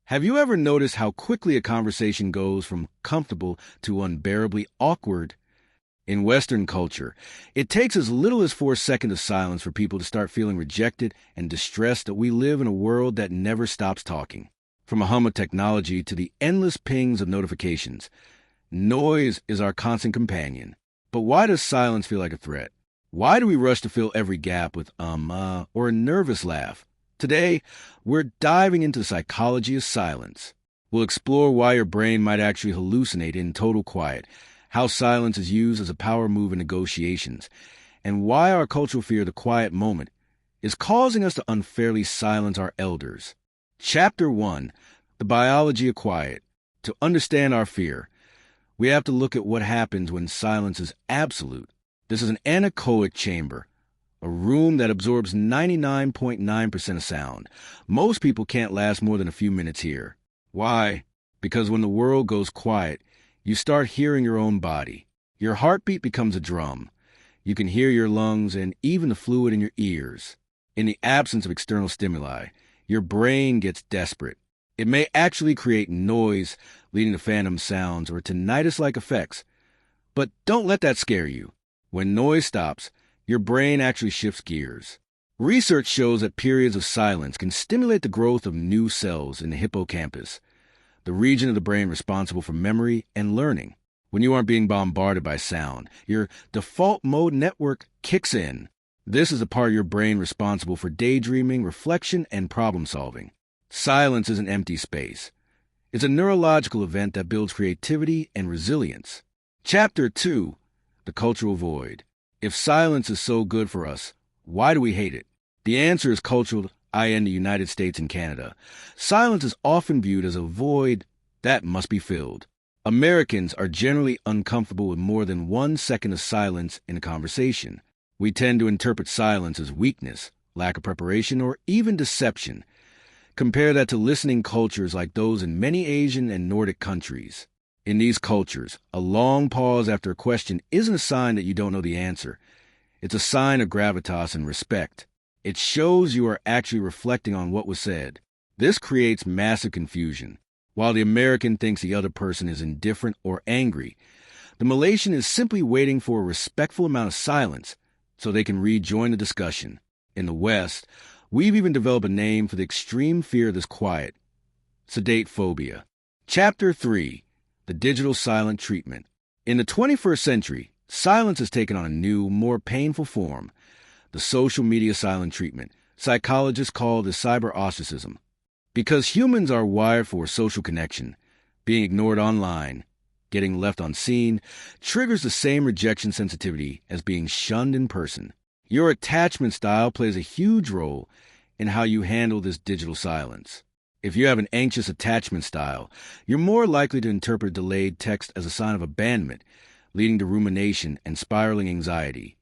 Have you ever noticed how quickly a conversation goes from comfortable to unbearably awkward? In Western culture, it takes as little as 4 seconds of silence for people to start feeling rejected and distressed that we live in a world that never stops talking. From a hum of technology to the endless pings of notifications, noise is our constant companion. But why does silence feel like a threat? Why do we rush to fill every gap with or a nervous laugh? Today, we're diving into the psychology of silence. We'll explore why your brain might actually hallucinate in total quiet, how silence is used as a power move in negotiations, and why our cultural fear of the quiet moment is causing us to unfairly silence our elders. Chapter 1, The Biology of Quiet. To understand our fear, we have to look at what happens when silence is absolute. This is an anechoic chamber, a room that absorbs 99.9% of sound. Most people can't last more than a few minutes here. Why? Because when the world goes quiet, you start hearing your own body. Your heartbeat becomes a drum. You can hear your lungs and even the fluid in your ears. In the absence of external stimuli, your brain gets desperate. It may actually create noise, leading to phantom sounds or tinnitus-like effects. But don't let that scare you. When noise stops, your brain actually shifts gears. Research shows that periods of silence can stimulate the growth of new cells in the hippocampus, the region of the brain responsible for memory and learning. When you aren't being bombarded by sound, your default mode network kicks in. This is the part of your brain responsible for daydreaming, reflection, and problem solving. Silence is an empty space. It's a neurological event that builds creativity and resilience. Chapter 2, The Cultural Void. If silence is so good for us, why do we hate it? The answer is cultural, i.e. the United States and Canada. Silence is often viewed as a void that must be filled. Americans are generally uncomfortable with more than 1 second of silence in a conversation. We tend to interpret silence as weakness, lack of preparation, or even deception. Compare that to listening cultures like those in many Asian and Nordic countries. In these cultures, a long pause after a question isn't a sign that you don't know the answer. It's a sign of gravitas and respect. It shows you are actually reflecting on what was said. This creates massive confusion. While the American thinks the other person is indifferent or angry, the Malaysian is simply waiting for a respectful amount of silence so they can rejoin the discussion. In the West, we've even developed a name for the extreme fear of this quiet: sedate phobia. Chapter 3, The Digital Silent Treatment. In the 21st century, silence has taken on a new, more painful form: the social media silent treatment. Psychologists call this cyber ostracism. Because humans are wired for social connection, being ignored online, getting left unseen, triggers the same rejection sensitivity as being shunned in person. Your attachment style plays a huge role in how you handle this digital silence. If you have an anxious attachment style, you're more likely to interpret delayed text as a sign of abandonment, leading to rumination and spiraling anxiety.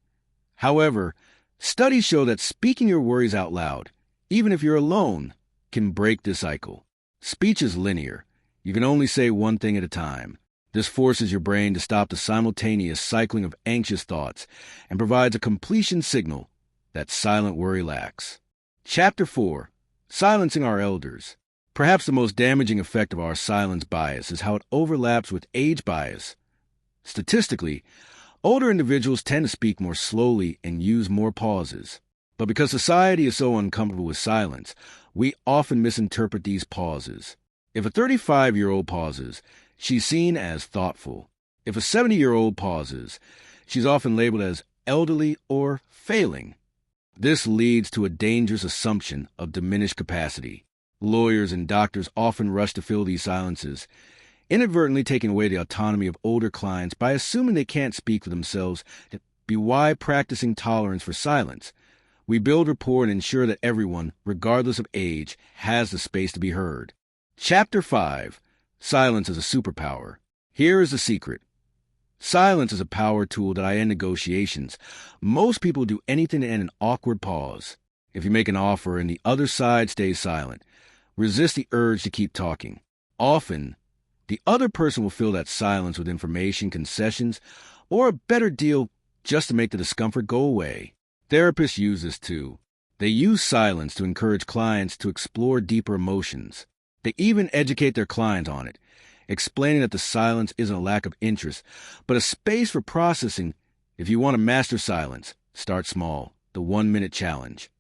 However, studies show that speaking your worries out loud, even if you're alone, can break this cycle. Speech is linear. You can only say one thing at a time. This forces your brain to stop the simultaneous cycling of anxious thoughts and provides a completion signal that silent worry lacks. Chapter 4, Silencing Our Elders. Perhaps the most damaging effect of our silence bias is how it overlaps with age bias. Statistically, older individuals tend to speak more slowly and use more pauses. But because society is so uncomfortable with silence, we often misinterpret these pauses. If a 35-year-old pauses, she's seen as thoughtful. If a 70-year-old pauses, she's often labeled as elderly or failing. This leads to a dangerous assumption of diminished capacity. Lawyers and doctors often rush to fill these silences, inadvertently taking away the autonomy of older clients by assuming they can't speak for themselves. Be why practicing tolerance for silence. We build rapport and ensure that everyone, regardless of age, has the space to be heard. Chapter 5, Silence as a Superpower. Here is the secret. Silence is a power tool that I end negotiations. Most people do anything to end an awkward pause. If you make an offer and the other side stays silent, resist the urge to keep talking. Often, the other person will fill that silence with information, concessions, or a better deal just to make the discomfort go away. Therapists use this too. They use silence to encourage clients to explore deeper emotions. They even educate their clients on it, explaining that the silence isn't a lack of interest, but a space for processing. If you want to master silence, start small, the 1-minute challenge.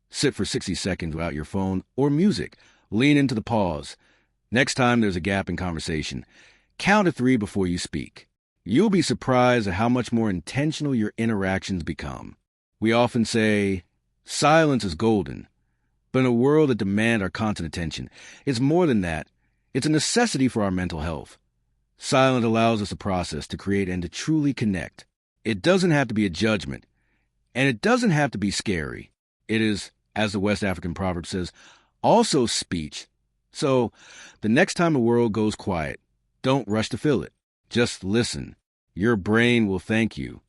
Sit for 60 seconds without your phone or music. Lean into the pause. Next time there's a gap in conversation, count to 3 before you speak. You'll be surprised at how much more intentional your interactions become. We often say, silence is golden. But in a world that demands our constant attention, it's more than that. It's a necessity for our mental health. Silence allows us to process, to create, and to truly connect. It doesn't have to be a judgment, and it doesn't have to be scary. It is, as the West African proverb says, also speech. So, the next time the world goes quiet, don't rush to fill it. Just listen. Your brain will thank you.